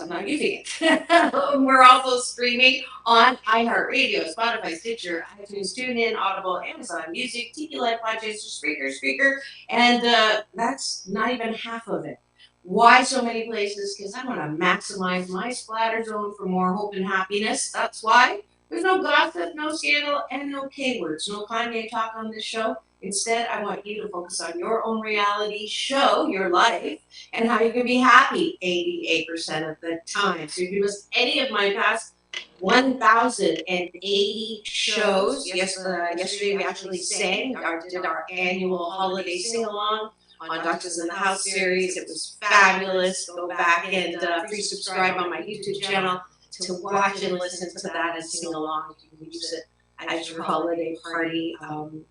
I'm not using it. We're also streaming on iHeartRadio, Spotify, Stitcher, iTunes, TuneIn, Audible, Amazon Music, TV Live Podcasts, Spreaker, and that's not even half of it. Why so many places? Because I want to maximize my splatter zone for more hope and happiness. That's why. There's no gossip, no scandal, and no K words. No Kanye talk on this show. Instead, I want you to focus on your own reality show, your life, and how you can be happy 88% of the time. So if you missed any of my past 1,080 shows, yesterday we actually did our annual holiday sing-along on Doctors in the House series. It was fabulous. Go back and free subscribe on my YouTube channel to watch and listen to that and sing along. You can use it at your holiday party.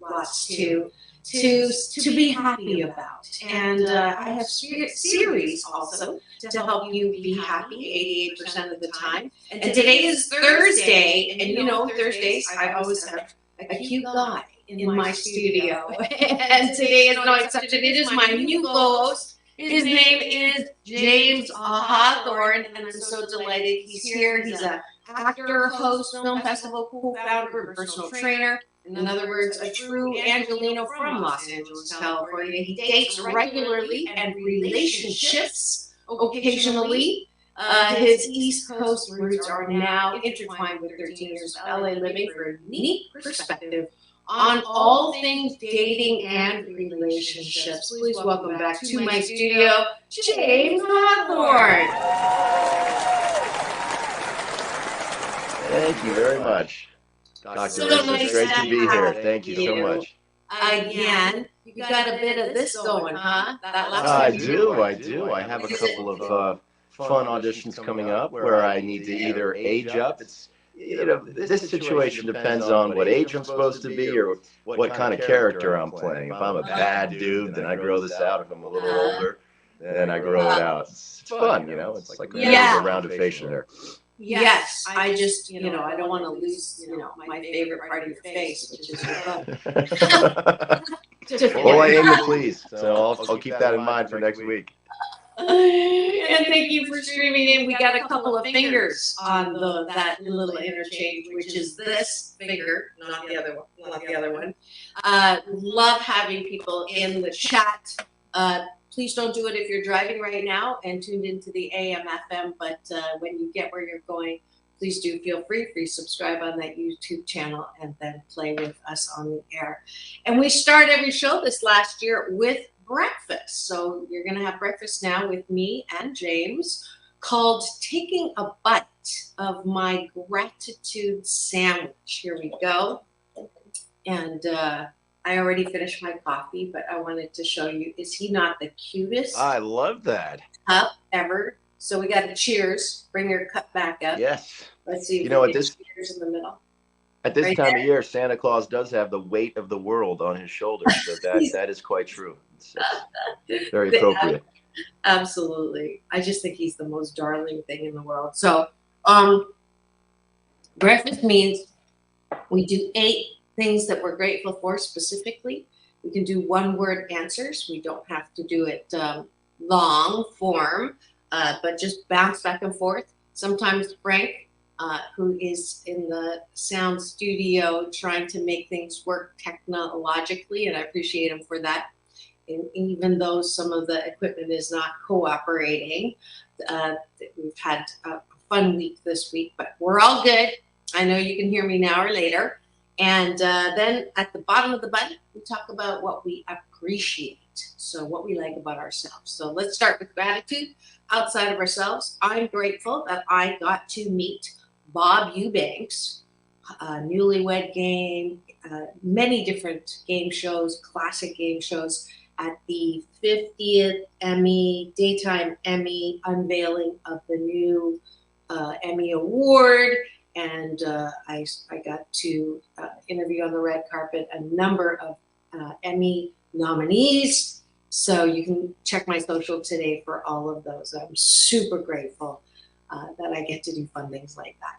Lots to be happy about. And I have series also to help you be happy 88% of the time. And today is Thursday, and you know Thursdays I always have a cute guy in my studio. And today is no exception. It is my new co-host. His name is James Hawthorne, and I'm so delighted he's here. He's an actor, host, film festival co-founder, and personal trainer. In other words, a true Angelino from Los Angeles, California. He dates regularly and relationships occasionally. His East Coast roots are now intertwined with 13 years of LA living for a unique perspective on all things dating and relationships. Please welcome back to my studio, James Hawthorne. Thank you very much, Dr. Marissa. It's great to be here. Thank you so much. Again, you got a bit of this going, huh? I do. I have a couple of fun auditions coming up where I need to either age up. This situation depends on what age I'm supposed to be or what kind of character I'm playing. If I'm a bad dude, then I grow this out. If I'm a little older, then I grow it out. It's fun, It's like a round of facial hair. Yes, I just, I don't want to lose, my favorite part of your face, which is your butt. Well, I aim to please, so I'll keep that in mind for next week. And thank you for streaming in. We got a couple of fingers on that little interchange, which is this finger, not the other one. Love having people in the chat. Please don't do it if you're driving right now and tuned into the AM FM. But when you get where you're going, please do feel free subscribe on that YouTube channel and then play with us on the air. And we start every show this last year with breakfast. So you're going to have breakfast now with me and James called Taking a Bite of My Gratitude Sandwich. Here we go. And I already finished my coffee, but I wanted to show you, is he not the cutest? I love that. Cup ever. So we got to cheers. Bring your cup back up. Yes. Let's see if we get cheers in the middle. At this time of year, Santa Claus does have the weight of the world on his shoulders, so that is quite true. It's very appropriate. Absolutely. I just think he's the most darling thing in the world. So breakfast means we do 8 things that we're grateful for specifically. We can do one-word answers. We don't have to do it long form, but just bounce back and forth. Sometimes Frank, who is in the sound studio trying to make things work technologically, and I appreciate him for that. And even though some of the equipment is not cooperating, we've had a fun week this week, but we're all good. I know you can hear me now or later. And then at the bottom of the button, we talk about what we appreciate. So what we like about ourselves. So let's start with gratitude. Outside of ourselves, I'm grateful that I got to meet Bob Eubanks, Newlywed Game, many different game shows, classic game shows, at the 50th Daytime Emmy unveiling of the new Emmy Award. And I got to interview on the red carpet a number of Emmy nominees. So you can check my social today for all of those. I'm super grateful that I get to do fun things like that.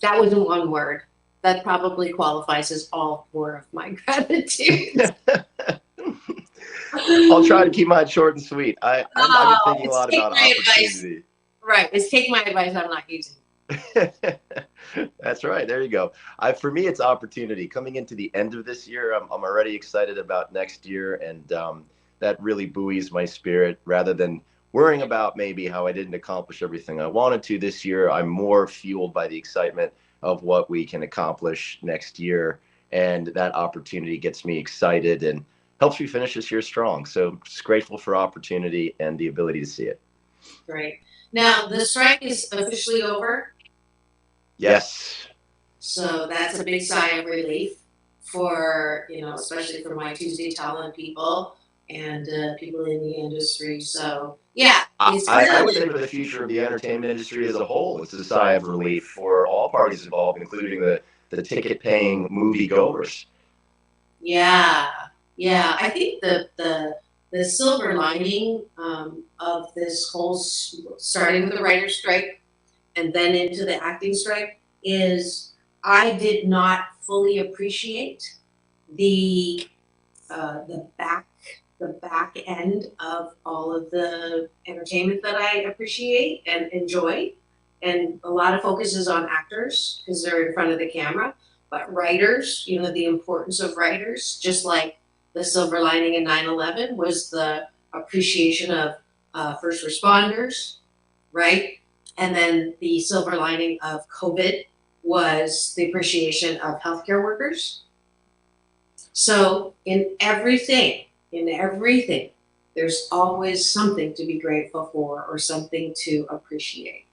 That wasn't one word. That probably qualifies as all 4 of my gratitudes. I'll try to keep mine short and sweet. I've been thinking a lot about opportunity. Right. It's take my advice. I'm not using. That's right. There you go. For me, it's opportunity. Coming into the end of this year, I'm already excited about next year, and that really buoys my spirit. Rather than worrying about maybe how I didn't accomplish everything I wanted to this year, I'm more fueled by the excitement of what we can accomplish next year, and that opportunity gets me excited and helps me finish this year strong. So, just grateful for opportunity and the ability to see it. Great. Now the strike is officially over. Yes. So that's a big sigh of relief for, especially for my Tuesday talent people and people in the industry. So, yeah, it's I would say for the future of the entertainment industry as a whole, it's a sigh of relief for all parties involved, including the ticket paying movie goers. Yeah, yeah. I think the silver lining of this whole starting with the writer's strike and then into the acting strike is I did not fully appreciate the the back the back end of all of the entertainment that I appreciate and enjoy. And a lot of focus is on actors because they're in front of the camera, but writers, the importance of writers, just like the silver lining in 9/11 was the appreciation of first responders, right? And then the silver lining of COVID was the appreciation of healthcare workers. So in everything, there's always something to be grateful for or something to appreciate.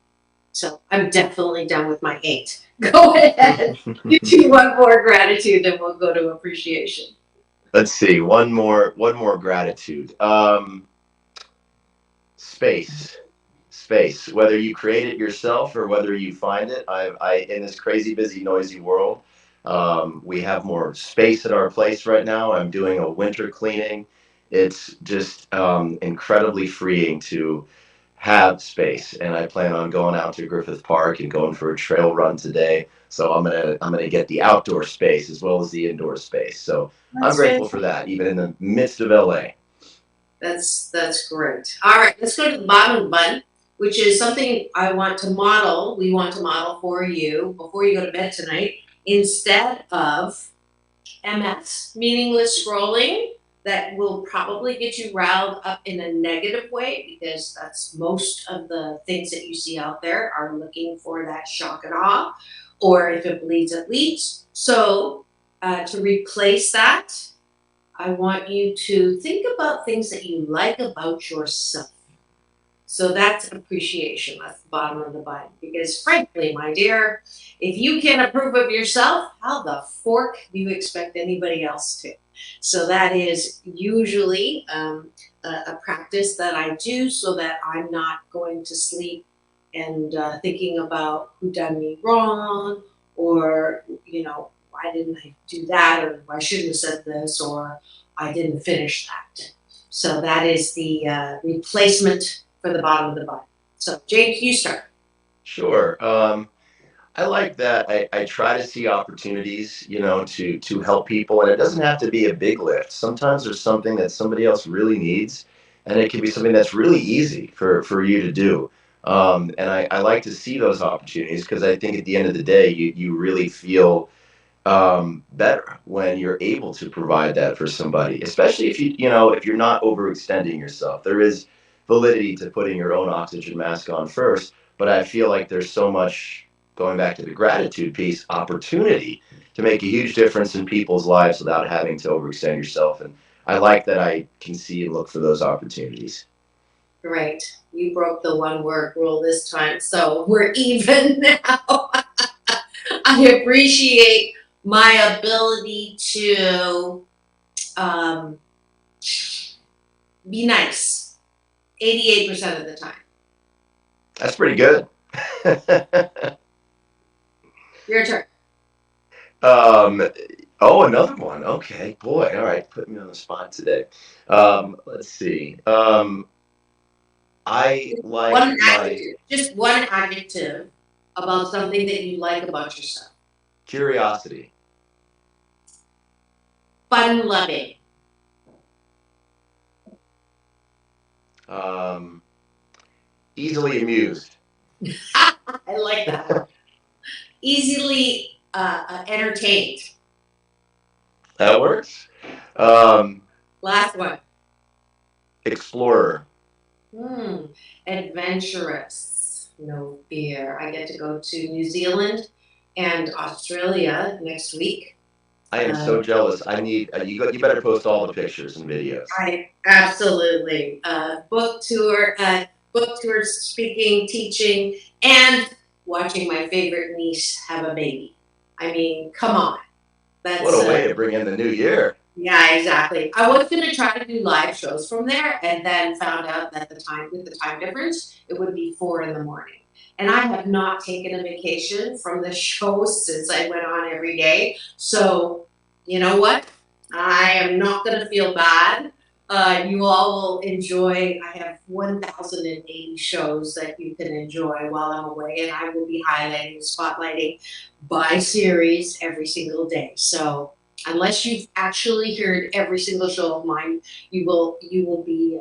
So I'm definitely done with my 8. Go ahead. You do one more gratitude, then we'll go to appreciation. Let's see, one more gratitude. Space. Space. Whether you create it yourself or whether you find it, in this crazy, busy, noisy world, we have more space at our place right now. I'm doing a winter cleaning. It's just incredibly freeing to have space, and I plan on going out to Griffith Park and going for a trail run today. So I'm gonna get the outdoor space as well as the indoor space. So I'm That's grateful for fantastic. that, even in the midst of LA. That's great. All right, let's go to the bottom of the button, which is something I want to model. We want to model for you before you go to bed tonight. Instead of MS, meaningless scrolling, that will probably get you riled up in a negative way because that's most of the things that you see out there are looking for that shock and awe, or if it bleeds, it leads. So, to replace that, I want you to think about things that you like about yourself. So that's appreciation. That's the bottom of the button. Because frankly, my dear, if you can't approve of yourself, how the fork do you expect anybody else to? So that is usually a practice that I do so that I'm not going to sleep and thinking about who done me wrong or, why didn't I do that or I shouldn't have said this or I didn't finish that. So that is the replacement for the bottom of the button. So James, you start. Sure. I like that. I try to see opportunities, to help people, and it doesn't have to be a big lift. Sometimes there's something that somebody else really needs, and it can be something that's really easy for you to do. And I like to see those opportunities because I think at the end of the day, you really feel better when you're able to provide that for somebody, especially if you're not overextending yourself. There is validity to putting your own oxygen mask on first, but I feel like there's so much, going back to the gratitude piece, opportunity to make a huge difference in people's lives without having to overextend yourself. And I like that I can see and look for those opportunities. Great. You broke the one word rule this time, so we're even now. I appreciate my ability to um, be nice 88% of the time. That's pretty good. Your turn. um, oh, another one. Okay, boy. All right, put me on the spot today. Let's see. I One like my adjective, just one adjective about something that you like about yourself. curiosity. Fun loving. Um, Easily amused. I like that. Easily entertained. That works. Um, Last one. Explorer. Hmm. Adventurous. No fear. I get to go to New Zealand and Australia next week. I am so jealous. I need you better post all the pictures and videos. I absolutely book tours, speaking, teaching, and watching my favorite niece have a baby. I mean, come on, What that's a way to bring in the new year. yeah, exactly. I was going to try to do live shows from there, and then found out that with the time difference, it would be 4 in the morning. And I have not taken a vacation from the show since I went on every day. So, you know what? I am not going to feel bad. You all will enjoy. I have 1,080 shows that you can enjoy while I'm away, and I will be highlighting, spotlighting by series every single day. So, unless you've actually heard every single show of mine, you will be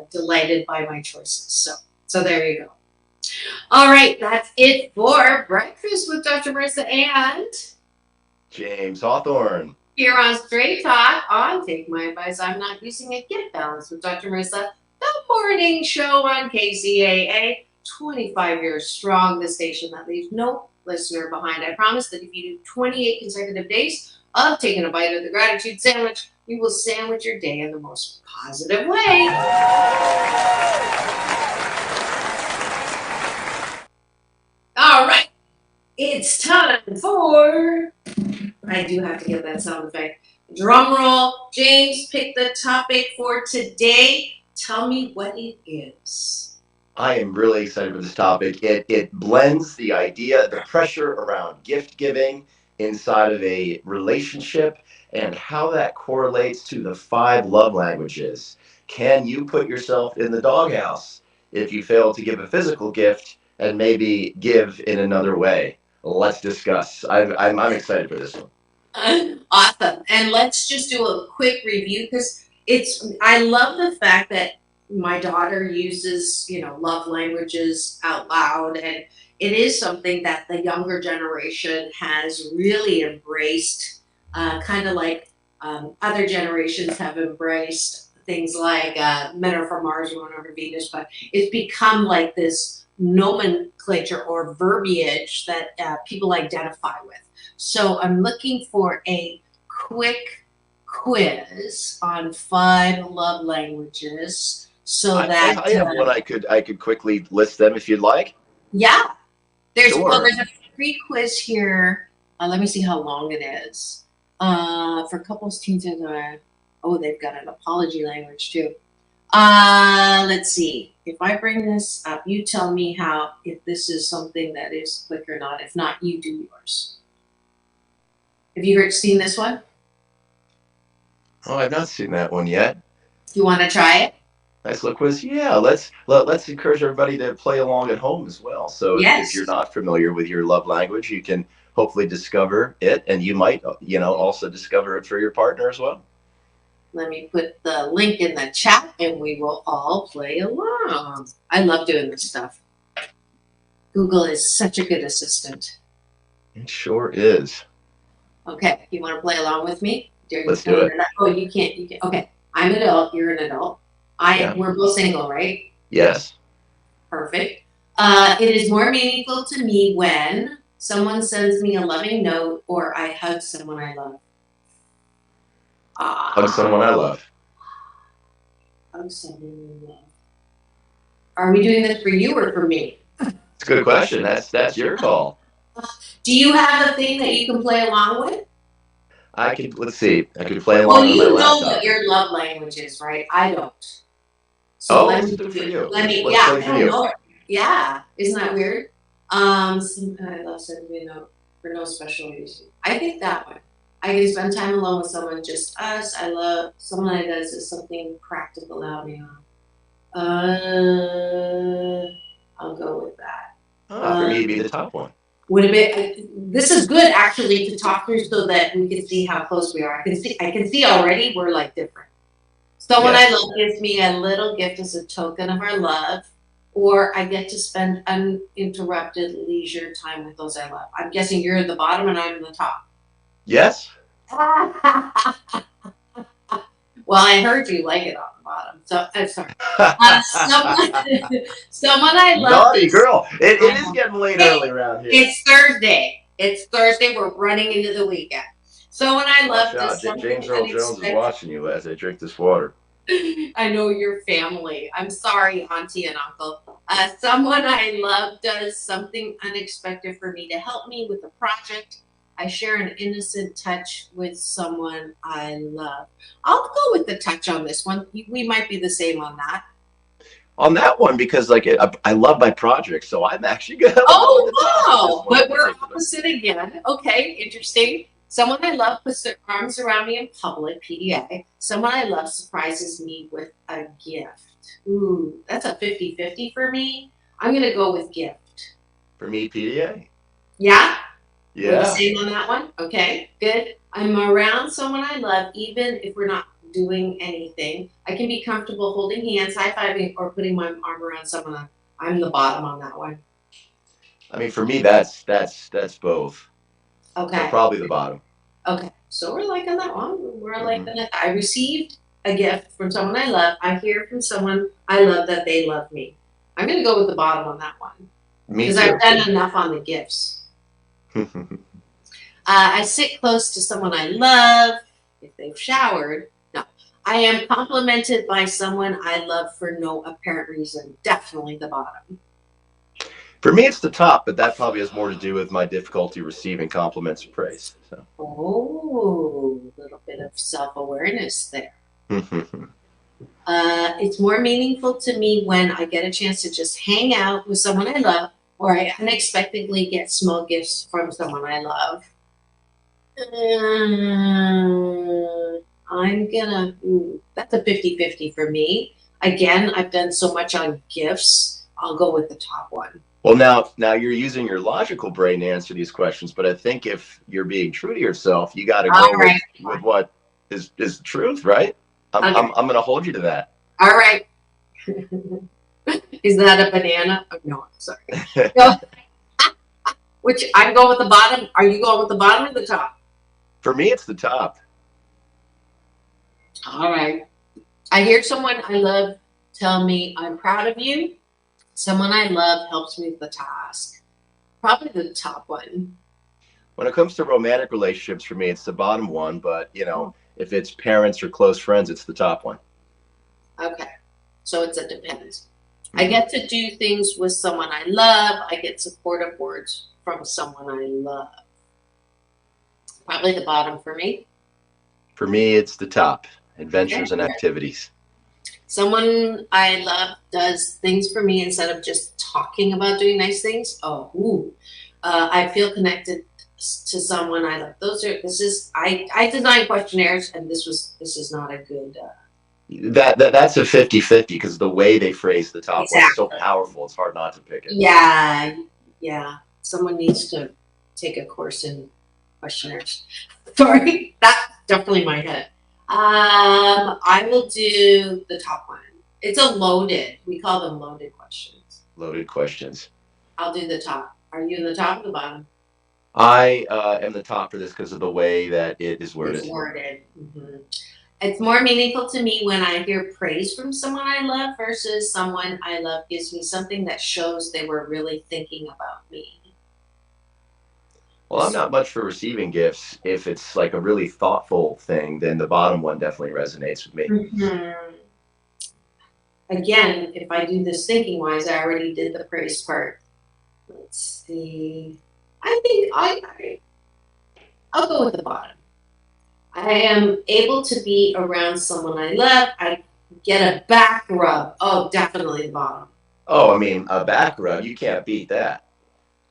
delighted by my choices. So there you go. All right, that's it for breakfast with Dr. Marissa and James Hawthorne. here on Straight Talk on Take My Advice. I'm Not Using a Gift Balance with Dr. Marissa, the morning show on KCAA. 25 years strong, the station that leaves no listener behind. I promise that if you do 28 consecutive days of taking a bite of the gratitude sandwich, you will sandwich your day in the most positive way. All right, it's time for. I do have to get that sound effect. Drum roll. James, pick the topic for today. Tell me what it is. I am really excited for this topic. It blends the idea, the pressure around gift giving inside of a relationship and how that correlates to the 5 love languages. Can you put yourself in the doghouse if you fail to give a physical gift and maybe give in another way? Let's discuss. I'm excited for this one. Awesome. And let's just do a quick review because I love the fact that my daughter uses, love languages out loud. And it is something that the younger generation has really embraced, kind of like other generations have embraced things like men are from Mars, women are from Venus, but it's become like this nomenclature or verbiage that people identify with. So I'm looking for a quick quiz on 5 love languages so that I have one I could quickly list them if you'd like. yeah, Sure. there's a free quiz here. Let me see how long it is. For couples, teens, and oh, they've got an apology language too. Let's see. If I bring this up, you tell me how if this is something that is quick or not. If not, you do yours. Have you seen this one? Oh, I've not seen that one yet. Do you want to try it? Nice little quiz. Yeah, let's encourage everybody to play along at home as well. So if you're Yes. not familiar with your love language, you can hopefully discover it, and you might also discover it for your partner as well. Let me put the link in the chat and we will all play along. I love doing this stuff. Google is such a good assistant. It sure is. Okay, you want to play along with me? Let's do it. Oh, you can't. You can. Okay, I'm an adult. You're an adult. Yeah. We're both single, right? Yes. Perfect. It is more meaningful to me when someone sends me a loving note or I hug someone I love. Hug someone I love. Hug someone I love. Are we doing this for you or for me? It's a good question. That's your call. Do you have a thing that you can play along with? Let's see. I could play Well, along on my you know what laptop. your love language is, right? I don't. So Oh, let let's me do it for do. you. Let me. Let's Yeah, play I for don't you. know. Yeah, isn't that weird? I love sending me a note for no special reason. I think that one. I can spend time alone with someone, just us. I love someone that does is something practical out me on. I'll go with that. For me, it'd be the top one. Would it be? This is good actually to talk through so that we can see how close we are. I can see already we're like different. Someone I Yes. love gives me a little gift as a token of our love. or I get to spend uninterrupted leisure time with those I love. I'm guessing you're at the bottom and I'm the top. Yes. Well, I heard you like it on the bottom. So I'm sorry. Someone, someone I love. Naughty girl. It I is know. getting late It, early around here. it's Thursday. It's Thursday. We're running into the weekend. Someone I Watch love out. does something James Earl Jones is unexpected. watching you as I drink this water. I know your family. I'm sorry, Auntie and Uncle. Someone I love does something unexpected for me to help me with a project. I share an innocent touch with someone I love. I'll go with the touch on this one. We might be the same on that. On that one, because like I love my project, so I'm actually gonna go with the top on this Oh, wow. one in But we're particular. opposite again. Okay, interesting. Someone I love puts their arms around me in public, PDA. Someone I love surprises me with a gift. Ooh, that's a 50-50 for me. I'm going to go with gift. For me, PDA. Yeah? We're the Yeah. same on that one? Okay, good. I'm around someone I love, even if we're not doing anything. I can be comfortable holding hands, high fiving, or putting my arm around someone. I'm the bottom on that one. I mean, for me, that's both. So Okay. probably the bottom. Okay, so we're like on that one. We're like Hmm. on that. I received a gift from someone I love. I hear from someone I love that they love me. I'm going to go with the bottom on that one Me because I've too. done enough on the gifts. I sit close to someone I love if they've showered. No, I am complimented by someone I love for no apparent reason. Definitely the bottom. For me, it's the top, but that probably has more to do with my difficulty receiving compliments or praise. So. Oh, a little bit of self awareness there. It's more meaningful to me when I get a chance to just hang out with someone I love, or I unexpectedly get small gifts from someone I love. I'm gonna, that's a 50-50 for me. Again, I've done so much on gifts. I'll go with the top one. Well, now you're using your logical brain to answer these questions, but I think if you're being true to yourself, you got to All go right. with what is the truth, right? Okay. I'm going to hold you to that. All right. Is that a banana? Oh, no, sorry. No, which I'm going with the bottom. Are you going with the bottom or the top? For me, it's the top. All right. I hear someone I love tell me, I'm proud of you. Someone I love helps me with the task. Probably the top one. When it comes to romantic relationships, for me, it's the bottom one. But Oh, if it's parents or close friends, it's the top one. okay. So it's a depends. I Hmm. get to do things with someone I love. I get supportive words from someone I love. Probably the bottom for me. For me, it's the top. Okay. Adventures and activities. Someone I love does things for me instead of just talking about doing nice things. Oh, ooh. I feel connected to someone I love. I design questionnaires, and this is not a good. That's a 50-50 because the way they phrase the top one is so Exactly. powerful. It's hard not to pick it. Yeah, yeah. Someone needs to take a course in questionnaires. Sorry, that's definitely my head. I will do the top one. It's a loaded. We call them loaded questions. Loaded questions. I'll do the top. Are you in the top or the bottom? I am the top for this because of the way that it is It's worded. worded. It's more meaningful to me when I hear praise from someone I love versus someone I love gives me something that shows they were really thinking about me. Well, I'm not much for receiving gifts. If it's like a really thoughtful thing, then the bottom one definitely resonates with me. Mhm. Again, if I do this thinking wise, I already did the praise part. Let's see. I think I'll go with the bottom. I am able to be around someone I love. I get a back rub. Oh, definitely the bottom. Oh, I mean, a back rub, you can't beat that.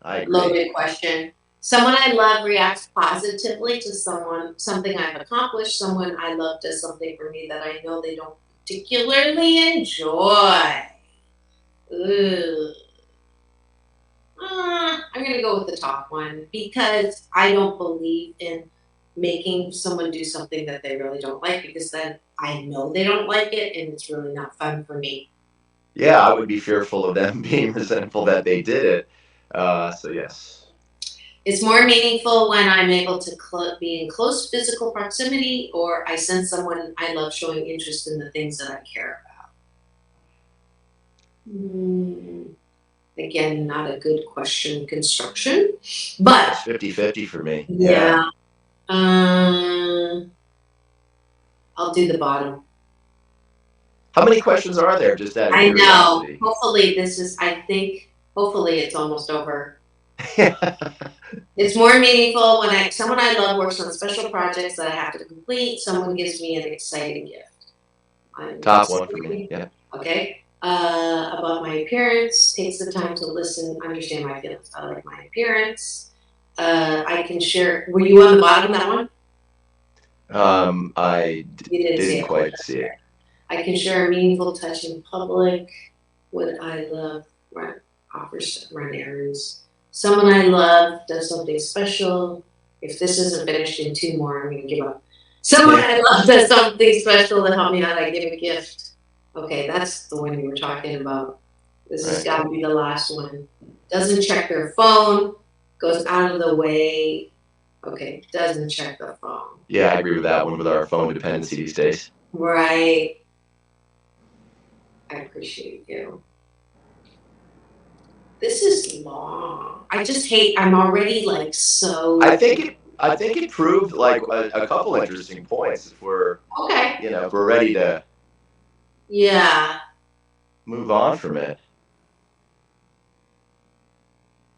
I agree. Loaded question. Someone I love reacts positively to something I've accomplished. Someone I love does something for me that I know they don't particularly enjoy. Ooh. I'm going to go with the top one because I don't believe in making someone do something that they really don't like because then I know they don't like it and it's really not fun for me. yeah, I would be fearful of them being resentful that they did it. So yes. It's more meaningful when I'm able to be in close physical proximity, or I sense someone I love showing interest in the things that I care about. Again, not a good question construction, It's but 50-50 for me. Yeah. yeah, um, I'll do the bottom. How many questions are there, just out of I know. curiosity? Hopefully, I think, hopefully, it's almost over. Yeah. It's more meaningful when someone I love works on special projects that I have to complete. Someone gives me an exciting gift. I'm Top one for me. Yeah. okay. About my appearance, takes the time to listen, understand my feelings. I like my appearance. I can share. Were you on the bottom of that one? You didn't see Didn't it. quite see it. I can share a meaningful touch in public. What I love offers to run errands. Someone I love does something special. If this isn't finished in two more, I'm going to give up. Someone Yeah. I love does something special to help me out. I give a gift. Okay, that's the one you were talking about. This has Right. got to be the last one. Doesn't check their phone, goes out of the way. Okay, doesn't check the phone. Yeah, I agree with that one with our phone dependency these days. Right. I appreciate you. This is long. I just hate, I'm already like so. I think it proved like a couple interesting points if we're, Okay. if we're ready to Yeah. move on from it.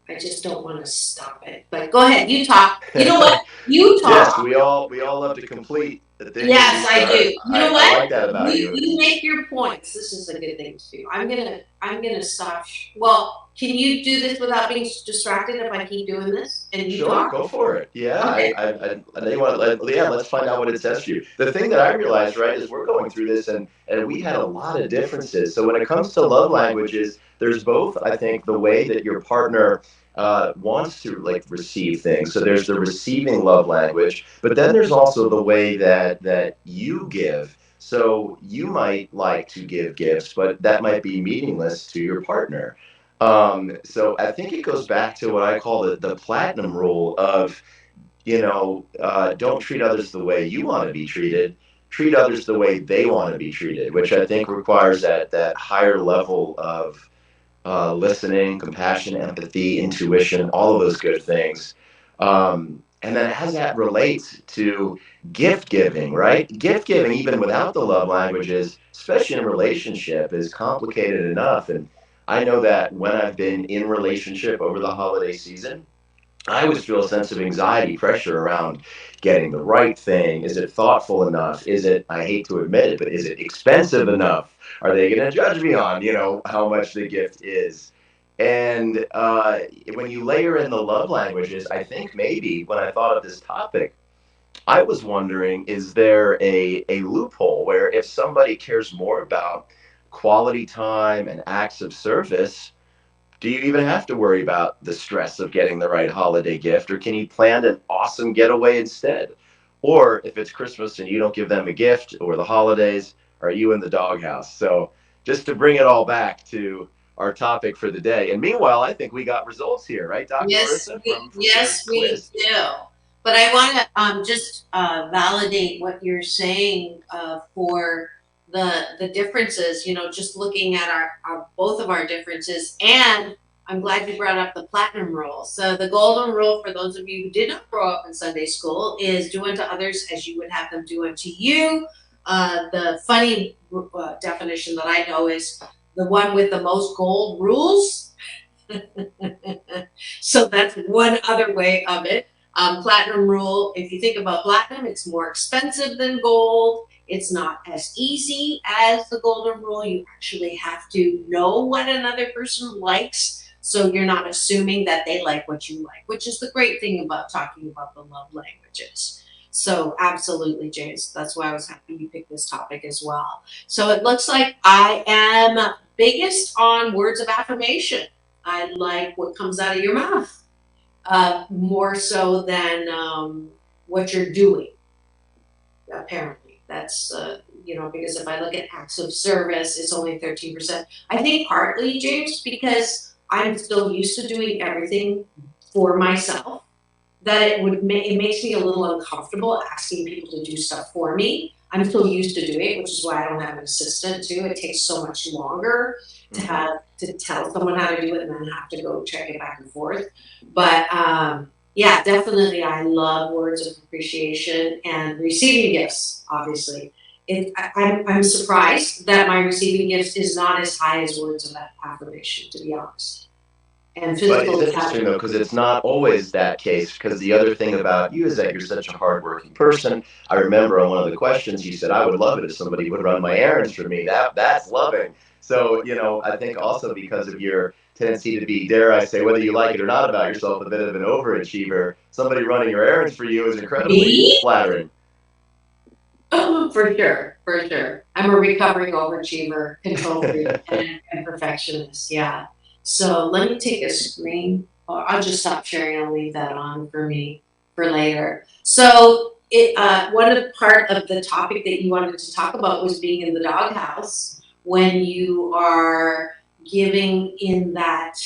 I just don't want to stop it. But go ahead, you talk. You know what? You Yes, talk. we all love to complete the things that we Yes, I start. do. You know I what? like that about you. You make your points. This is a good thing to do. I'm gonna stop. Well, can you do this without being distracted if I keep doing this and you Sure, talk? go for it. Yeah, Okay. I know you want to yeah, let's find out what it says for you. The thing that I realized, right, is we're going through this and we had a lot of differences. So when it comes to love languages, there's both, I think, the way that your partner wants to like receive things. So there's the receiving love language, but then there's also the way that you give. So you might like to give gifts, but that might be meaningless to your partner. So I think it goes back to what I call the platinum rule of, don't treat others the way you want to be treated. Treat others the way they want to be treated, which I think requires that higher level of listening, compassion, empathy, intuition, all of those good things. And then as that relates to gift giving, right? Gift giving, even without the love languages, especially in a relationship, is complicated enough. And I know that when I've been in relationship over the holiday season, I always feel a sense of anxiety, pressure around getting the right thing. Is it thoughtful enough? Is it, I hate to admit it, but is it expensive enough? Are they going to judge me on, how much the gift is? And when you layer in the love languages, I think maybe when I thought of this topic, I was wondering, is there a loophole where if somebody cares more about quality time and acts of service, do you even have to worry about the stress of getting the right holiday gift, or can you plan an awesome getaway instead? Or if it's Christmas and you don't give them a gift or the holidays, are you in the doghouse? So just to bring it all back to our topic for the day. And meanwhile, I think we got results here, right, Dr. Marissa, from your Yes, we quiz? do. But I want to just validate what you're saying for the differences. You know, just looking at our both of our differences, and I'm glad you brought up the platinum rule. So the golden rule, for those of you who did not grow up in Sunday school, is do unto others as you would have them do unto you. The funny definition that I know is the one with the most gold rules. So that's one other way of it. Platinum rule, if you think about platinum, it's more expensive than gold. It's not as easy as the golden rule. You actually have to know what another person likes. So you're not assuming that they like what you like, which is the great thing about talking about the love languages. So absolutely, James. That's why I was happy you picked this topic as well. So it looks like I am biggest on words of affirmation. I like what comes out of your mouth more so than what you're doing. Apparently, that's because if I look at acts of service, it's only 13%. I think partly, James, because I'm still used to doing everything for myself, that it makes me a little uncomfortable asking people to do stuff for me. I'm still used to doing it, which is why I don't have an assistant too. It takes so much longer to have to tell someone how to do it and then have to go check it back and forth. But yeah, definitely, I love words of appreciation and receiving gifts. Obviously, I'm surprised that my receiving gifts is not as high as words of affirmation, to be honest. And But physical it's is interesting happening. though, because it's not always that case. Because the other thing about you is that you're such a hardworking person. I remember on one of the questions you said, "I would love it if somebody would run my errands for me." That's loving. So I think also because of your tendency to be, dare I say, whether you like it or not about yourself, a bit of an overachiever. Somebody running your errands for you is incredibly Me? flattering. Oh, for sure, for sure. I'm a recovering overachiever, control freak, and perfectionist. Yeah. So let me take a screen, or I'll just stop sharing. I'll leave that on for me for later. So one of part of the topic that you wanted to talk about was being in the doghouse when you are giving in that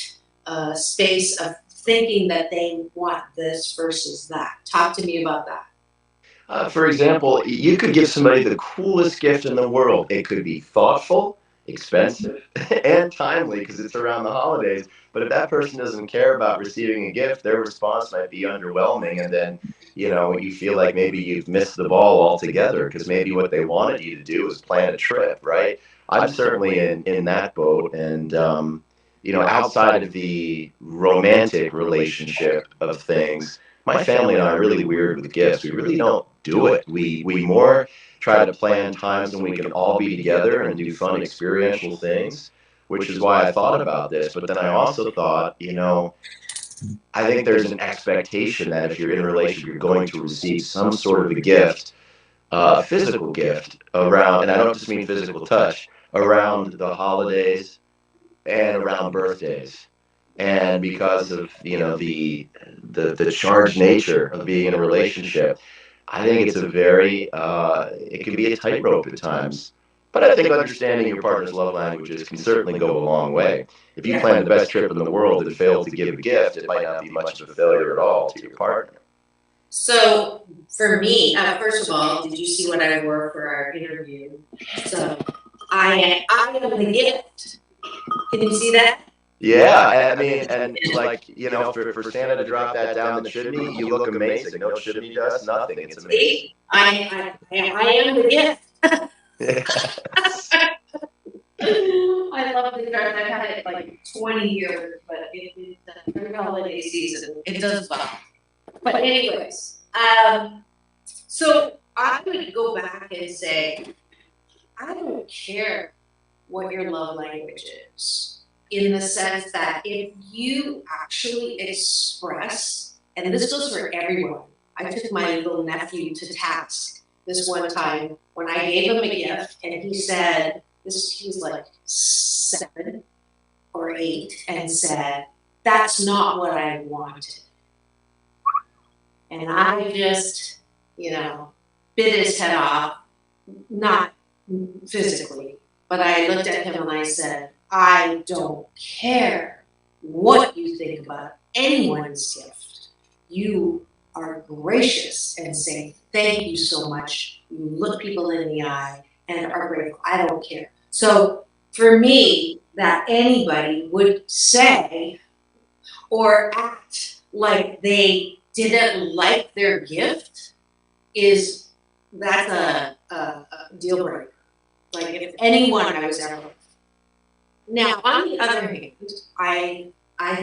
space of thinking that they want this versus that. Talk to me about that. For example, you could give somebody the coolest gift in the world. It could be thoughtful, expensive, and timely because it's around the holidays. But if that person doesn't care about receiving a gift, their response might be underwhelming. And then, you feel like maybe you've missed the ball altogether because maybe what they wanted you to do was plan a trip, right? I'm certainly in that boat. And, outside of the romantic relationship of things, my family and I are really weird with gifts. We really don't do it. We more try to plan times when we can all be together and do fun experiential things, which is why I thought about this. But then I also thought, I think there's an expectation that if you're in a relationship, you're going to receive some sort of a gift, a physical gift around, and I don't just mean physical touch, around the holidays and around birthdays. And because of the charged nature of being in a relationship, I think it's a very it can be a tightrope at times. But I think understanding your partner's love languages can certainly go a long way. If you plan the best trip in the world and fail to give a gift, it might not be much of a failure at all to your partner. So for me, first of all, did you see what I wore for our interview? So I am the gift. Can you see that? Yeah, I mean, and like, for Santa to drop that down the chimney, you look amazing. No chimney dust, nothing. It's amazing. See, I am the gift. Yes. I love the dress. I've had it like 20 years, but every holiday season it does well. But anyways, so I would go back and say, I don't care what your love language is, in the sense that if you actually express, and this goes for everyone. I took my little nephew to task this one time when I gave him a gift, and he said, he was like 7 or 8, and said, "That's not what I wanted." And I just, bit his head off, not physically, but I looked at him and I said, "I don't care what you think about anyone's gift. You are gracious and say thank you so much. You look people in the eye and are grateful. I don't care." So for me, that anybody would say or act like they didn't like their gift is that's a deal breaker. Like if anyone I was ever with. Now, on the other hand, I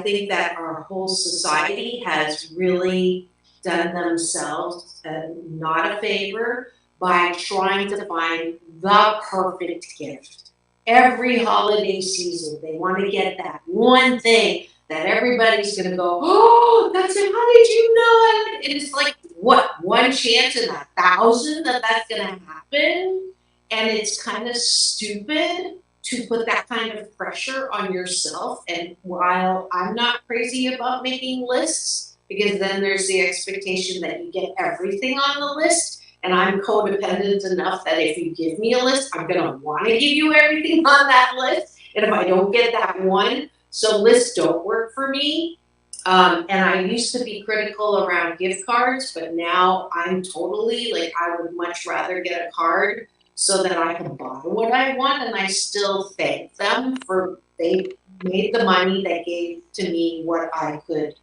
think that our whole society has really done themselves not a favor by trying to find the perfect gift. Every holiday season, they want to get that one thing that everybody's going to go, "Oh, that's it. How did you know it?" And it's like, what, one chance in 1,000 that that's going to happen? And it's kind of stupid to put that kind of pressure on yourself. And while I'm not crazy about making lists, because then there's the expectation that you get everything on the list, And I'm codependent enough that if you give me a list, I'm going to want to give you everything on that list. And if I don't get that one, so lists don't work for me. And I used to be critical around gift cards, but now I'm totally like, I would much rather get a card so that I can buy what I want, and I still thank them for they made the money that gave to me what I could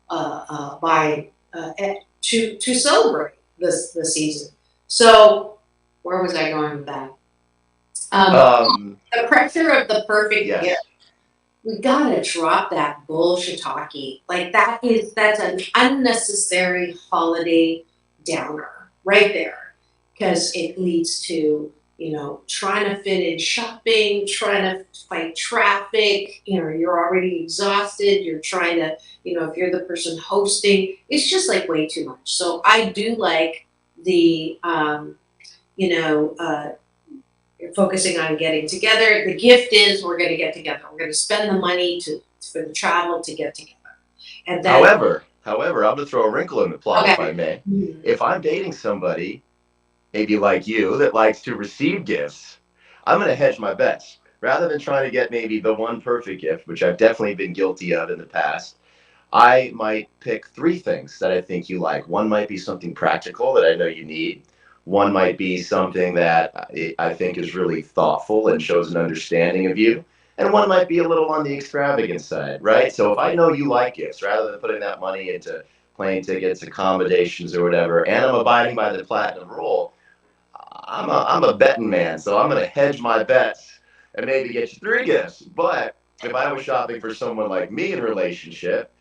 buy to celebrate the season. So where was I going with that? Um, The pressure of the perfect gift. yes. We gotta drop that bullshit talkie. Like that's an unnecessary holiday downer right there. Because it leads to, trying to fit in shopping, trying to fight traffic, you're already exhausted, you're trying to, if you're the person hosting, it's just like way too much. So I do like the you know, focusing on getting together. The gift is we're going to get together. We're going to spend the money for the travel to get together. And then, However, I'm going to throw a wrinkle in the plot, if okay. I may. Mhm. If I'm dating somebody, maybe like you, that likes to receive gifts, I'm going to hedge my bets. Rather than trying to get maybe the one perfect gift, which I've definitely been guilty of in the past, I might pick three things that I think you like. One might be something practical that I know you need. One might be something that I think is really thoughtful and shows an understanding of you. And one might be a little on the extravagant side, right? So if I know you like gifts, rather than putting that money into plane tickets, accommodations, or whatever, and I'm abiding by the platinum rule, I'm a betting man. So I'm going to hedge my bets and maybe get you three gifts. But if I was shopping for someone like me in a relationship,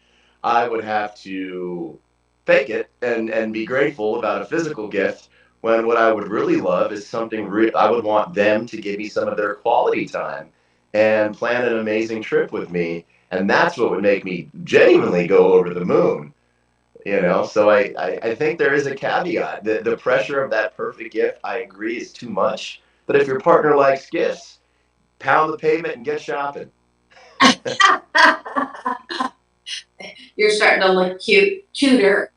I would have to fake it and be grateful about a physical gift when what I would really love is something I would want them to give me some of their quality time and plan an amazing trip with me. And that's what would make me genuinely go over the moon. So I think there is a caveat. The pressure of that perfect gift, I agree, is too much. But if your partner likes gifts, pound the pavement and get shopping. You're starting to look cuter.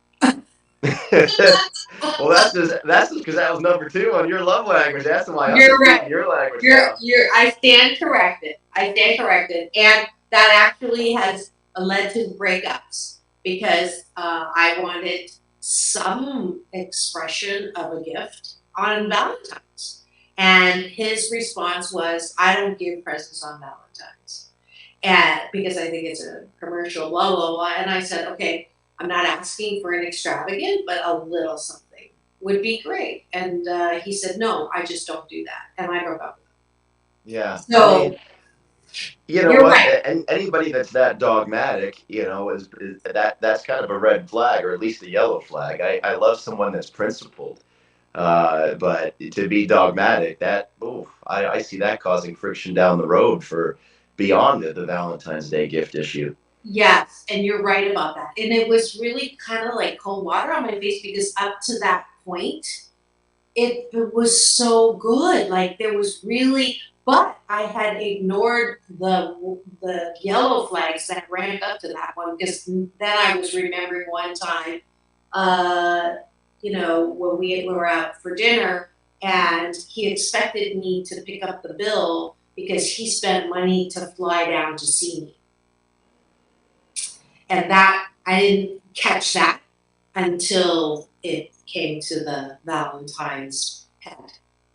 Well, that's just because that was number two on your love language. That's why I'm You're just speaking right. your language You're now. you're I stand corrected. I stand corrected. And that actually has led to breakups because I wanted some expression of a gift on Valentine's. And his response was, I don't give presents on Valentine's. And because I think it's a commercial, blah, blah, blah. And I said, okay, I'm not asking for an extravagant, but a little something would be great. And he said, no, I just don't do that. And I broke up with Yeah, him. I mean, So you know you're what? right. And anybody that's that dogmatic, is that's kind of a red flag, or at least a yellow flag. I love someone that's principled, but to be dogmatic, I see that causing friction down the road for beyond the Valentine's Day gift issue. Yes, and you're right about that. And it was really kind of like cold water on my face because up to that point, it was so good. Like there was really, but I had ignored the yellow flags that ramped up to that one because then I was remembering one time, uh, when we were out for dinner and he expected me to pick up the bill because he spent money to fly down to see me, and that I didn't catch that until it came to the Valentine's head.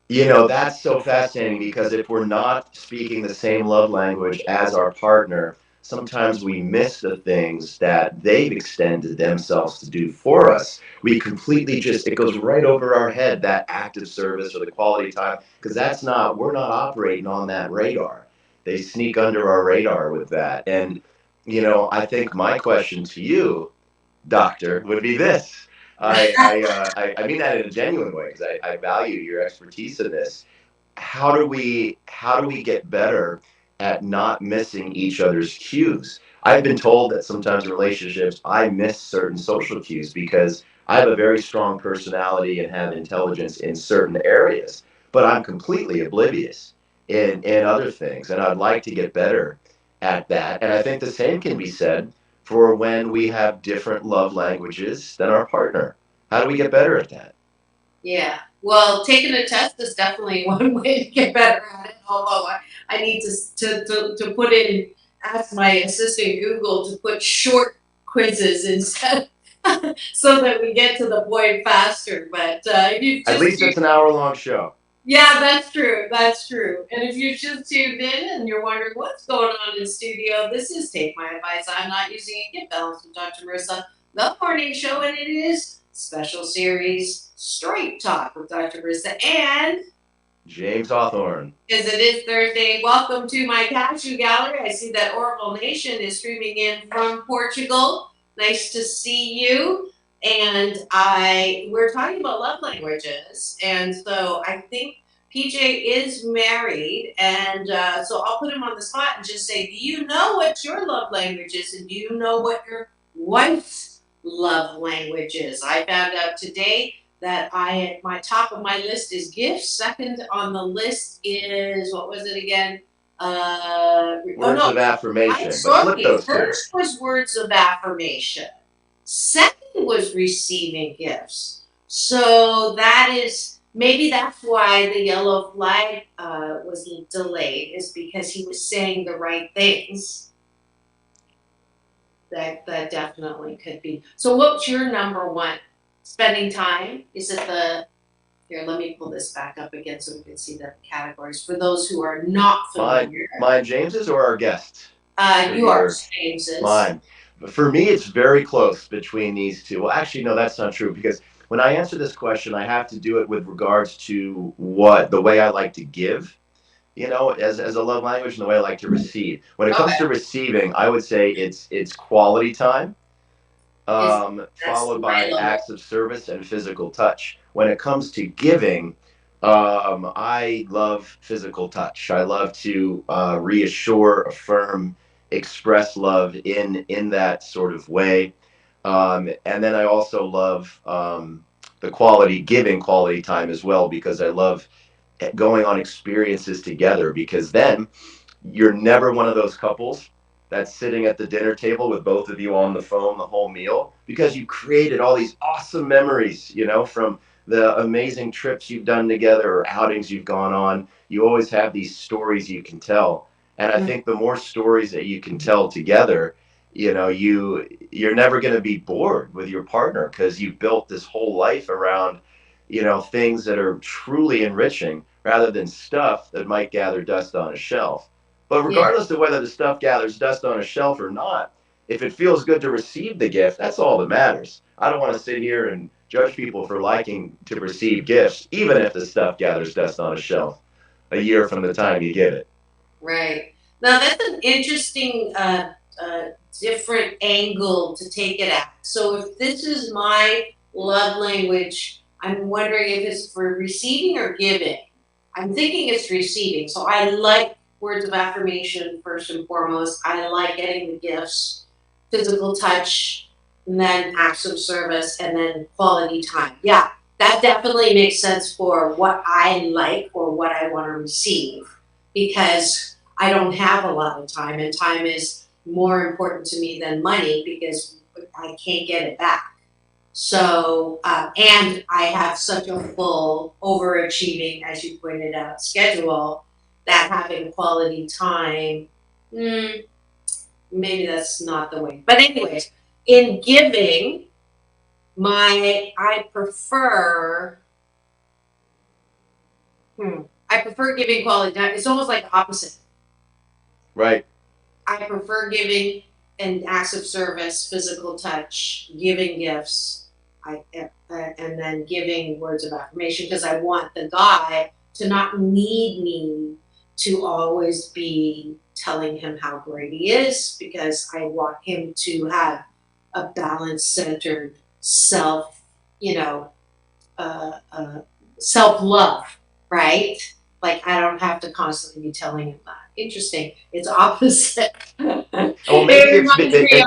That's so fascinating because if we're not speaking the same love language as our partner, sometimes we miss the things that they've extended themselves to do for us. We completely it goes right over our head, that act of service or the quality time, because we're not operating on that radar. They sneak under our radar with that. And, I think my question to you, doctor, would be this. I mean that in a genuine way because I value your expertise in this. How do we get better at not missing each other's cues? I've been told that sometimes in relationships I miss certain social cues because I have a very strong personality and have intelligence in certain areas, but I'm completely oblivious in other things, and I'd like to get better at that. And I think the same can be said for when we have different love languages than our partner. How do we get better at that? Yeah. Well, taking a test is definitely one way to get better at it. Although I need to put in, ask my assistant Google to put short quizzes instead, so that we get to the point faster. But if you At just least it's an hour-long show. yeah, that's true. That's true. And if you just tuned in and you're wondering what's going on in studio, this is Take My Advice. I'm not using a gift balance with Dr. Marissa, the morning show, and it is special series Straight Talk with Dr. Marissa. And James Hawthorne. as it is Thursday, welcome to my cashew gallery. I see that Oracle Nation is streaming in from Portugal. Nice to see you. And we're talking about love languages, and so I think PJ is married, and so I'll put him on the spot and just say, do you know what your love language is, and do you know what your wife's love language is? I found out today that my top of my list is gifts. Second on the list is, what was it again? Oh Words no, of affirmation, but flip okay. those two. First was words of affirmation. Second was receiving gifts. So that is maybe that's why the yellow flag was delayed, is because he was saying the right things. That definitely could be. So what's your number one? Spending time? Is it the here, let me pull this back up again so we can see the categories for those who are not familiar. Mine, James's, or our guests? Yours, James's. Mine. For me, it's very close between these two. Well, actually, no, that's not true, because when I answer this question, I have to do it with regards to what the way I like to give, as a love language, and the way I like to receive. When it comes Okay, to receiving, I would say it's quality time, is that's followed my by level. acts of service and physical touch. When it comes to giving, I love physical touch. I love to reassure, affirm, express love in that sort of way. And then I also love the giving quality time as well, because I love going on experiences together, because then you're never one of those couples that's sitting at the dinner table with both of you on the phone the whole meal, because you created all these awesome memories, from the amazing trips you've done together or outings you've gone on. You always have these stories you can tell. And I Mm, think the more stories that you can tell together, you're never going to be bored with your partner, because you've built this whole life around, things that are truly enriching, rather than stuff that might gather dust on a shelf. But yeah, regardless of whether the stuff gathers dust on a shelf or not, if it feels good to receive the gift, that's all that matters. I don't want to sit here and judge people for liking to receive gifts, even if the stuff gathers dust on a shelf a year from the time you get it. right. Now that's an interesting, different angle to take it at. So if this is my love language, I'm wondering if it's for receiving or giving. I'm thinking it's receiving. So I like words of affirmation first and foremost. I like getting the gifts, physical touch, and then acts of service, and then quality time. Yeah, that definitely makes sense for what I like or what I want to receive, because I don't have a lot of time, and time is more important to me than money because I can't get it back. So, and I have such a full, overachieving, as you pointed out, schedule that having quality time, mm, maybe that's not the way. But, anyways, in giving, I prefer, I prefer giving quality time. It's almost like opposite. Right. I prefer giving and acts of service, physical touch, giving gifts, and then giving words of affirmation, because I want the guy to not need me to always be telling him how great he is, because I want him to have a balanced, centered self, you know, uh, self love, right? Like I don't have to constantly be telling him that. Interesting. It's opposite. Well, It reminds me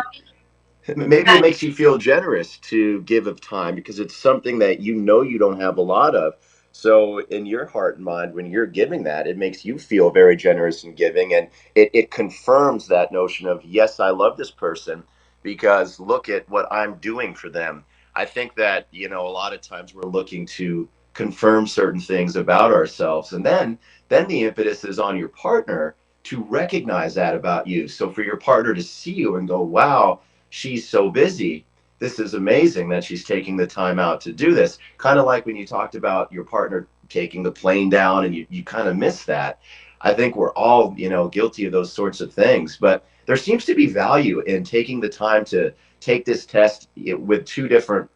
maybe it of makes you feel generous to give of time, because it's something that you don't have a lot of. So in your heart and mind, when you're giving that, it makes you feel very generous in giving, and it confirms that notion of, yes, I love this person, because look at what I'm doing for them. I think that, a lot of times we're looking to confirm certain things about ourselves. And then the impetus is on your partner to recognize that about you. So for your partner to see you and go, wow, she's so busy. This is amazing that she's taking the time out to do this. Kind of like when you talked about your partner taking the plane down and you kind of miss that. I think we're all, guilty of those sorts of things. But there seems to be value in taking the time to take this test with two different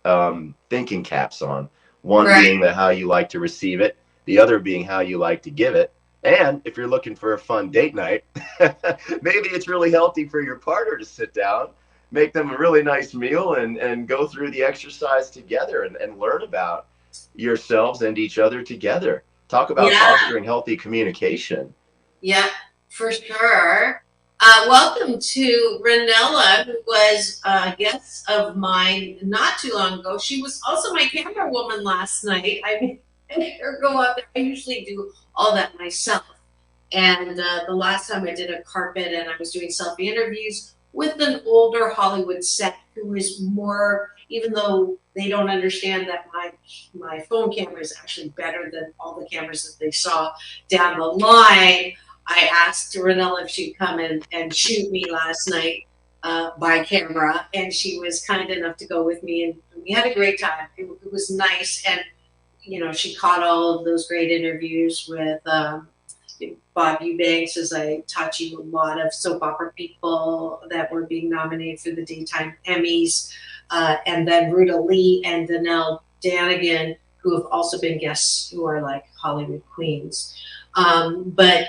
thinking caps on. One Right. being the how you like to receive it, the other being how you like to give it. And if you're looking for a fun date night, maybe it's really healthy for your partner to sit down, make them a really nice meal, and go through the exercise together and learn about yourselves and each other together. Talk about Yeah. fostering healthy communication. Yeah, for sure. Welcome to Ranella, who was a guest of mine not too long ago. She was also my camera woman last night. I made her go up there. I usually do all that myself. And the last time I did a carpet and I was doing selfie interviews with an older Hollywood set who is more, even though they don't understand that my phone camera is actually better than all the cameras that they saw down the line. I asked Ranella if she'd come and shoot me last night by camera, and she was kind enough to go with me, and we had a great time. It was nice, and she caught all of those great interviews with Bob Eubanks, as I taught you a lot of soap opera people that were being nominated for the daytime Emmys, and then Ruta Lee and Danelle Danigan, who have also been guests who are like Hollywood queens. But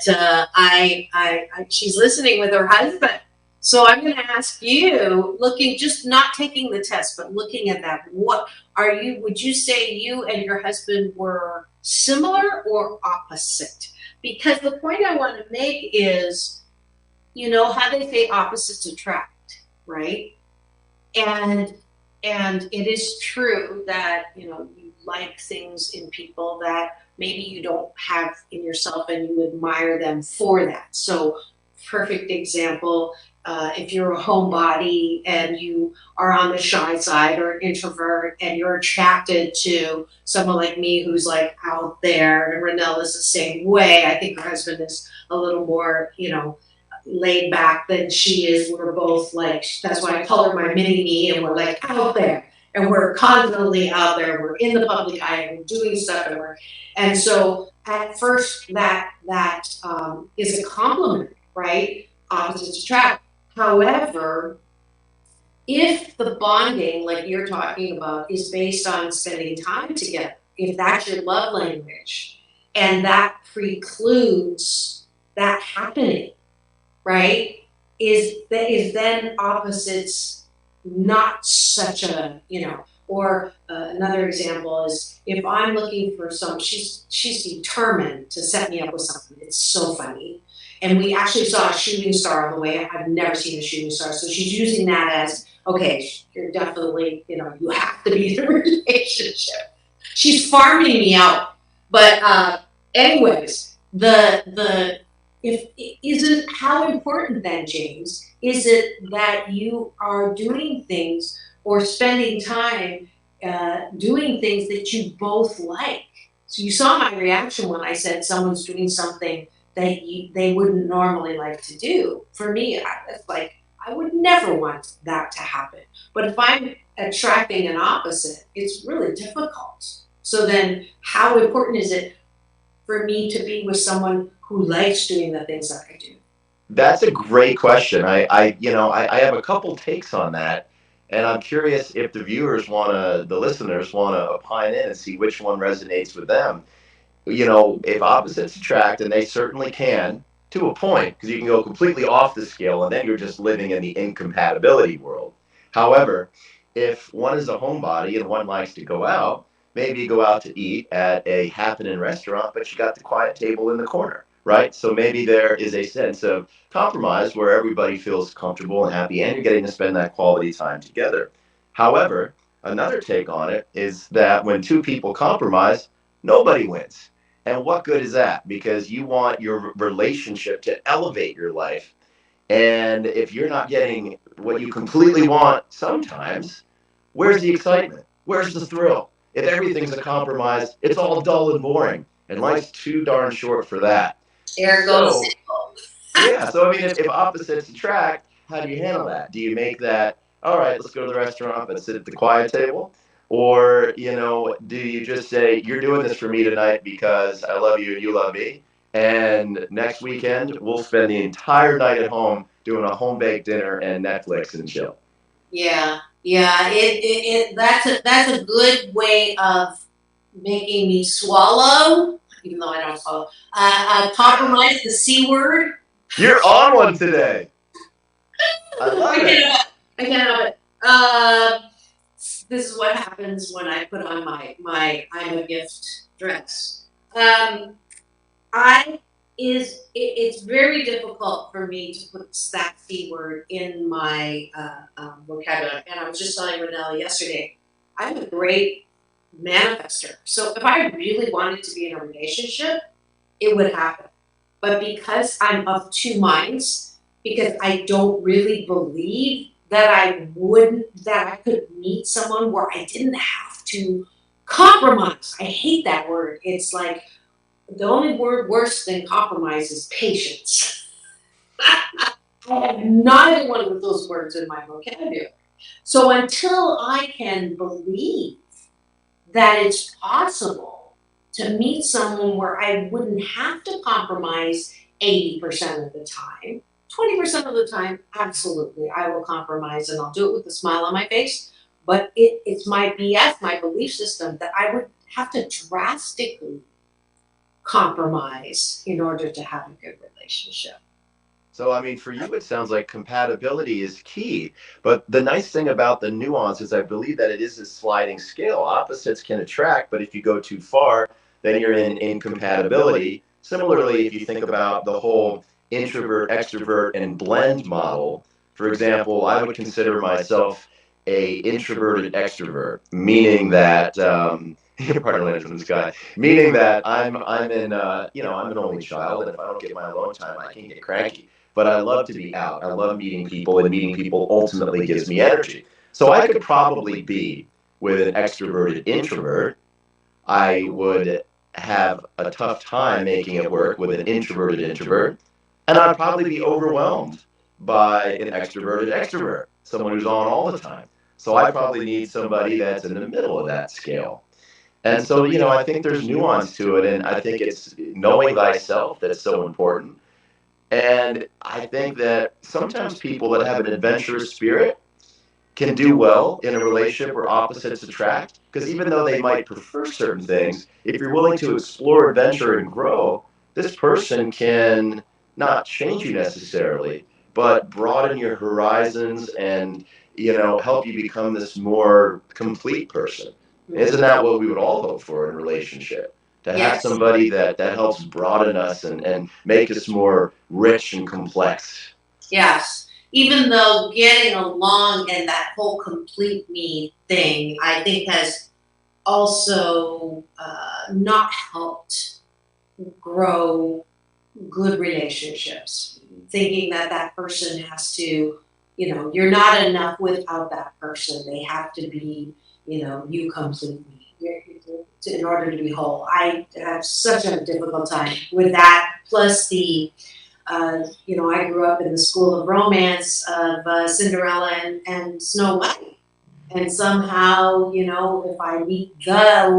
she's listening with her husband. So I'm going to ask you, looking, just not taking the test, but looking at that, would you say you and your husband were similar or opposite? Because the point I want to make is, how they say opposites attract, right? And it is true that you like things in people that maybe you don't have in yourself, and you admire them for that. So perfect example, if you're a homebody and you are on the shy side or an introvert, and you're attracted to someone like me who's like out there, and Ranelle is the same way. I think her husband is a little more laid back than she is. We're both like, that's why I call her my mini me, and we're like out there, and we're constantly out there. We're in the public eye, and we're doing stuff, and so at first that is a compliment, right? Opposites attract. However, if the bonding, like you're talking about, is based on spending time together, if that's your love language, and that precludes that happening, right? Is then opposites not such a or another example is, if I'm looking for she's determined to set me up with something. It's so funny. And we actually saw a shooting star on the way. I've never seen a shooting star. So she's using that as, okay, you're definitely, you have to be in a relationship. She's farming me out. But anyways, the if isn't how important then, James, is it that you are doing things or spending time doing things that you both like? So you saw my reaction when I said someone's doing something that they wouldn't normally like to do. For me, it's like I would never want that to happen. But if I'm attracting an opposite, it's really difficult. So then, how important is it for me to be with someone who likes doing the things that I do? That's a great question. I have a couple takes on that, and I'm curious if the listeners wanna opine in and see which one resonates with them. If opposites attract, and they certainly can to a point, because you can go completely off the scale, and then you're just living in the incompatibility world. However, if one is a homebody and one likes to go out, maybe you go out to eat at a happening restaurant, but you got the quiet table in the corner, right? So maybe there is a sense of compromise where everybody feels comfortable and happy, and you're getting to spend that quality time together. However, another take on it is that when two people compromise, nobody wins. And what good is that? Because you want your relationship to elevate your life. And if you're not getting what you completely want sometimes, where's the excitement? Where's the thrill? if everything's a compromise, it's all dull and boring. And life's too darn short for that. There goes. So, yeah, so I mean, if opposites attract, how do you handle that? Do you make that, all right, let's go to the restaurant, but sit at the quiet table? Or, do you just say, you're doing this for me tonight because I love you and you love me? And next weekend, we'll spend the entire night at home doing a home baked dinner and Netflix and chill. Yeah, yeah. That's a good way of making me swallow, even though I don't swallow. Compromise the C word. You're on one today. I love I it. can't help it. I can't help it. This is what happens when I put on my I'm a gift dress. It's very difficult for me to put that C word in my vocabulary. And I was just telling Renelle yesterday, I'm a great manifester. So if I really wanted to be in a relationship, it would happen. But because I'm of two minds, because I don't really believe that that I could meet someone where I didn't have to compromise. I hate that word. It's like the only word worse than compromise is patience. I have neither one of those words in my vocabulary. So until I can believe that it's possible to meet someone where I wouldn't have to compromise 80% of the time, 20% of the time, absolutely, I will compromise and I'll do it with a smile on my face. But it's my BS, my belief system, that I would have to drastically compromise in order to have a good relationship. So, I mean, for you, it sounds like compatibility is key. But the nice thing about the nuance is I believe that it is a sliding scale. Opposites can attract, but if you go too far, then you're in incompatibility. Similarly, if you think about the whole introvert, extrovert, and blend model, for example, I would consider myself a introverted extrovert, meaning that pardon language from this guy, meaning that I'm in I'm an only child, and if I don't get my alone time, I can get cranky. But I love to be out. I love meeting people, and meeting people ultimately gives me energy. So I could probably be with an extroverted introvert. I would have a tough time making it work with an introverted introvert, and I'd probably be overwhelmed by an extroverted extrovert, someone who's on all the time. So I probably need somebody that's in the middle of that scale. And so, I think there's nuance to it, and I think it's knowing thyself that's so important. And I think that sometimes people that have an adventurous spirit can do well in a relationship where opposites attract, because even though they might prefer certain things, if you're willing to explore adventure and grow, this person can not change you necessarily, but broaden your horizons and, help you become this more complete person. Isn't that what we would all hope for in a relationship? To have Yes. somebody that helps broaden us and make us more rich and complex. Yes. Even though getting along and that whole complete me thing, I think has also not helped grow good relationships. Thinking that that person has to, you're not enough without that person. They have to be, you complete me in order to be whole. I have such a difficult time with that. Plus I grew up in the school of romance of Cinderella and Snow White. And somehow, if I meet the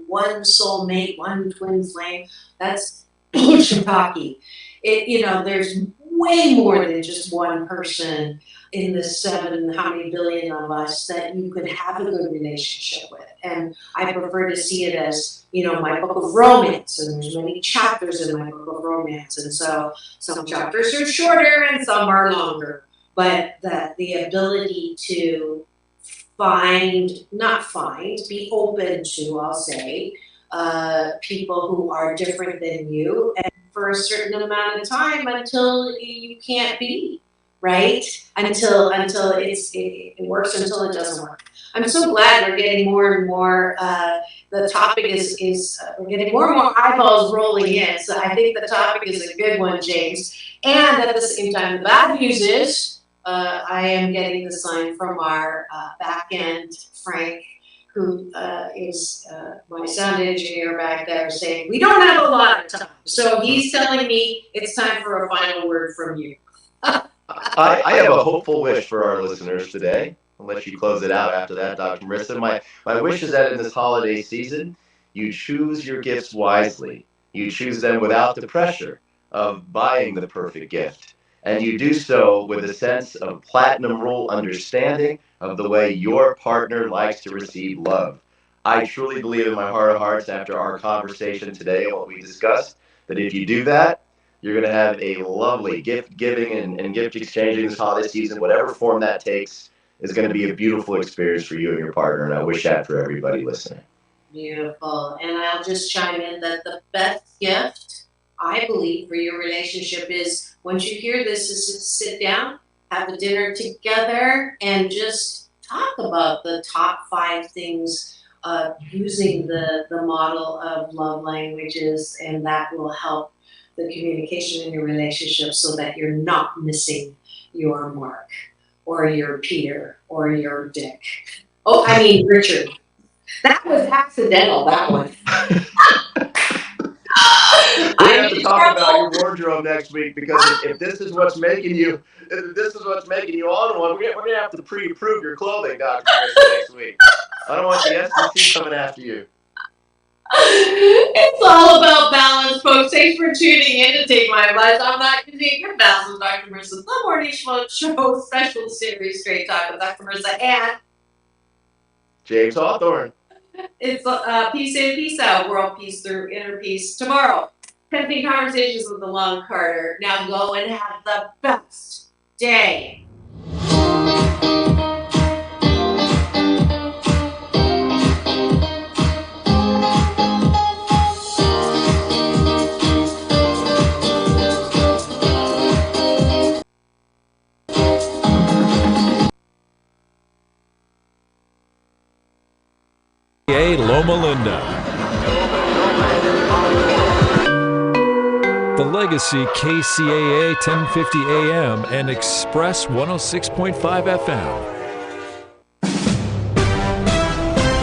one soulmate, one twin flame, that's shiitake. There's way more than just one person in the seven, how many billion of us that you could have a good relationship with. And I prefer to see it as, my book of romance, and there's many chapters in my book of romance. And so some chapters are shorter and some are longer. But the ability to be open to, I'll say, people who are different than you, and for a certain amount of time until you can't be, right? Until it works, until it doesn't work. I'm so glad we're getting more and more. The topic is we're getting more and more eyeballs rolling in. So I think the topic is a good one, James. And at the same time, the bad news is I am getting the sign from our back end, Frank, who is my sound engineer back there, saying, we don't have a lot of time. So he's telling me it's time for a final word from you. I have a hopeful wish for our listeners today. I'll let you close it out after that, Dr. Marissa. My wish is that in this holiday season, you choose your gifts wisely. You choose them without the pressure of buying the perfect gift. And you do so with a sense of platinum rule understanding of the way your partner likes to receive love. I truly believe in my heart of hearts after our conversation today and what we discussed, that if you do that, you're going to have a lovely gift giving and gift exchanging this holiday season, whatever form that takes, is going to be a beautiful experience for you and your partner. And I wish that for everybody listening. Beautiful. And I'll just chime in that the best gift, I believe, for your relationship is, once you hear this, is to sit down, have a dinner together, and just talk about the top 5 things using the model of love languages, and that will help the communication in your relationship so that you're not missing your Mark or your Peter or your Dick. Oh, I mean Richard. That was accidental, that one. We're gonna have to talk about your wardrobe next week, because if this is what's making you on one, we're gonna have to pre-approve your clothing, Dr. Marissa, next week. I don't want the SEC coming after you. It's all about balance, folks. Thanks for tuning in to take my advice. I'm not going to take your balance, Dr. Marissa. The Morning Show special series, Straight Talk with Dr. Marissa and James Hawthorne. It's peace in, peace out, world peace through inner peace. Tomorrow, 10 Conversations with the Long Carter. Now go and have the best day. Loma Linda. The Legacy KCAA 1050 AM and Express 106.5 FM.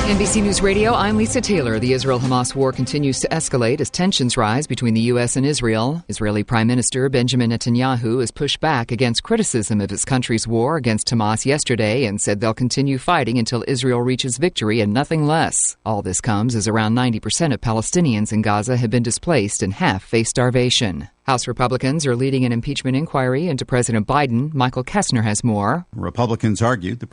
NBC News Radio, I'm Lisa Taylor. The Israel-Hamas war continues to escalate as tensions rise between the U.S. and Israel. Israeli Prime Minister Benjamin Netanyahu has pushed back against criticism of his country's war against Hamas yesterday and said they'll continue fighting until Israel reaches victory and nothing less. All this comes as around 90% of Palestinians in Gaza have been displaced and half face starvation. House Republicans are leading an impeachment inquiry into President Biden. Michael Kessner has more. Republicans argued the